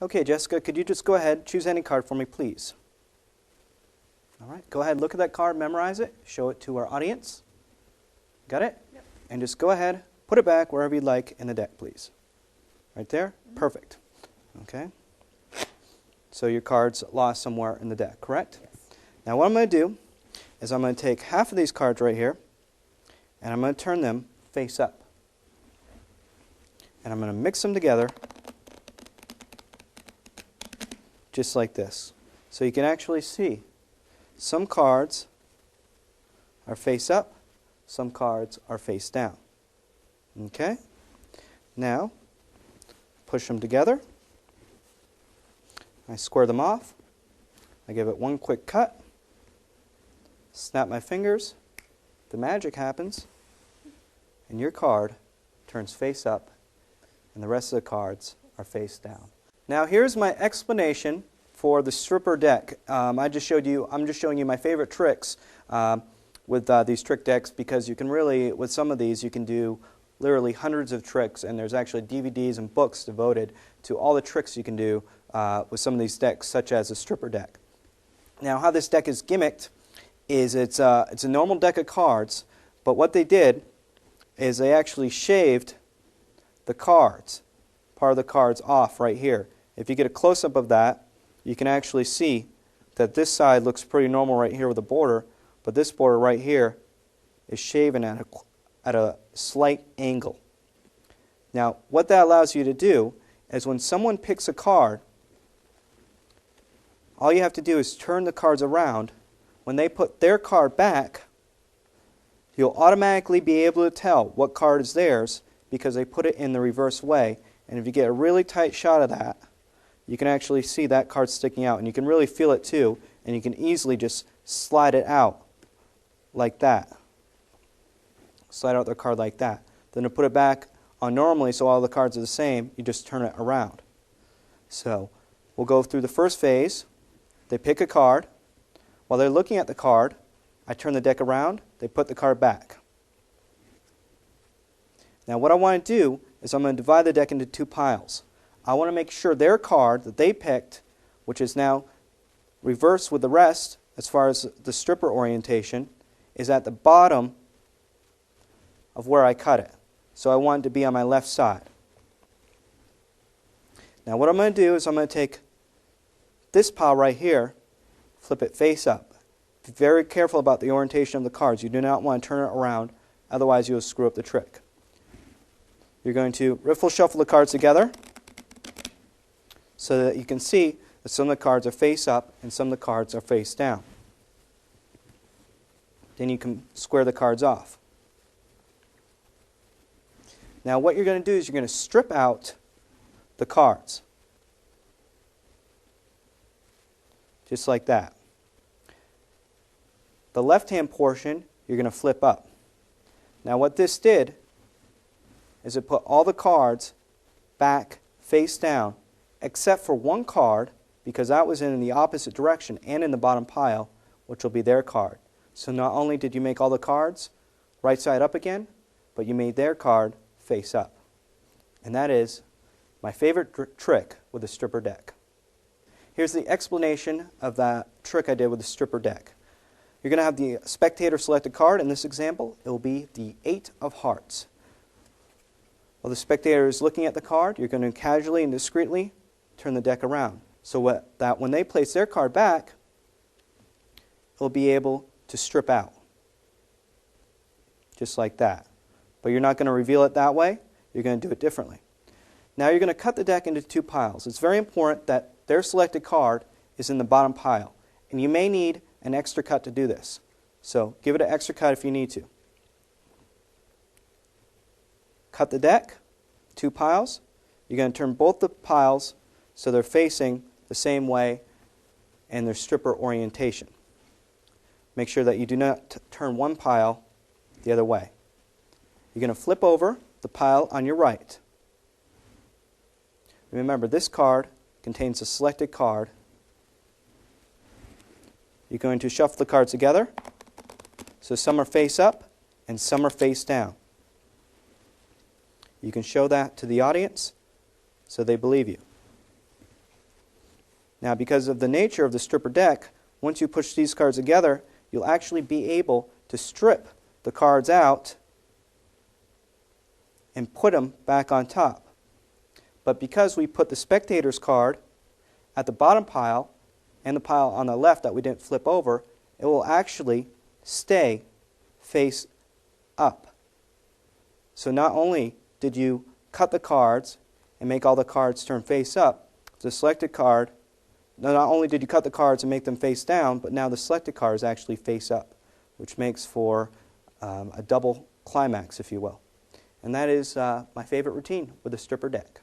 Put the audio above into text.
Okay, Jessica, could you just go ahead, choose any card for me, please? All right, go ahead, look at that card, memorize it, show it to our audience. Got it? Yep. And just go ahead, put it back wherever you'd like in the deck, please. Right there? Mm-hmm. Perfect. Okay. So your card's lost somewhere in the deck, correct? Yes. Now what I'm going to do is I'm going to take half of these cards right here, and I'm going to turn them face up. And I'm going to mix them together just like this. So you can actually see some cards are face up, some cards are face down. Okay? Now, push them together. I square them off. I give it one quick cut. Snap my fingers. The magic happens. And your card turns face up, and the rest of the cards are face down. Now here's my explanation for the stripper deck. I'm just showing you my favorite tricks with these trick decks, because you can really, with some of these, you can do literally hundreds of tricks, and there's actually DVDs and books devoted to all the tricks you can do with some of these decks, such as a stripper deck. Now how this deck is gimmicked is it's a normal deck of cards, but what they did is they actually shaved the cards, part of the cards off right here. If you get a close-up of that, you can actually see that this side looks pretty normal right here with a border, but this border right here is shaven at a slight angle. Now, what that allows you to do is when someone picks a card, all you have to do is turn the cards around. When they put their card back, you'll automatically be able to tell what card is theirs because they put it in the reverse way. And if you get a really tight shot of that, you can actually see that card sticking out, and you can really feel it too, and you can easily just slide it out like that. Slide out the card like that. Then to put it back on normally so all the cards are the same, you just turn it around. So we'll go through the first phase. They pick a card. While they're looking at the card, I turn the deck around, they put the card back. Now what I want to do is I'm going to divide the deck into two piles. I want to make sure their card that they picked, which is now reversed with the rest as far as the stripper orientation, is at the bottom of where I cut it. So I want it to be on my left side. Now what I'm going to do is I'm going to take this pile right here, flip it face up. Be very careful about the orientation of the cards. You do not want to turn it around, otherwise you'll screw up the trick. You're going to riffle shuffle the cards together so that you can see that some of the cards are face up and some of the cards are face down. Then you can square the cards off. Now what you're going to do is you're going to strip out the cards. Just like that. The left-hand portion you're going to flip up. Now what this did is it put all the cards back face down except for one card, because that was in the opposite direction and in the bottom pile, which will be their card. So not only did you make all the cards right side up again, but you made their card face up. And that is my favorite trick with the stripper deck. Here's the explanation of that trick I did with the stripper deck. You're going to have the spectator select a card. In this example, it will be the 8 of hearts. While the spectator is looking at the card, you're going to casually and discreetly turn the deck around. So that when they place their card back, it'll be able to strip out. Just like that. But you're not going to reveal it that way. You're going to do it differently. Now you're going to cut the deck into two piles. It's very important that their selected card is in the bottom pile. And you may need an extra cut to do this. So give it an extra cut if you need to. Cut the deck, two piles. You're going to turn both the piles so they're facing the same way and their stripper orientation. Make sure that you do not turn one pile the other way. You're going to flip over the pile on your right. Remember, this card contains a selected card. You're going to shuffle the cards together so some are face up and some are face down. You can show that to the audience so they believe you. Now, because of the nature of the stripper deck, once you push these cards together, you'll actually be able to strip the cards out and put them back on top. But because we put the spectator's card at the bottom pile and the pile on the left that we didn't flip over, it will actually stay face up. So not only did you cut the cards and make all the cards turn face up, the selected card, not only did you cut the cards and make them face down, but now the selected card is actually face up, which makes for a double climax, if you will. And that is my favorite routine with the stripper deck.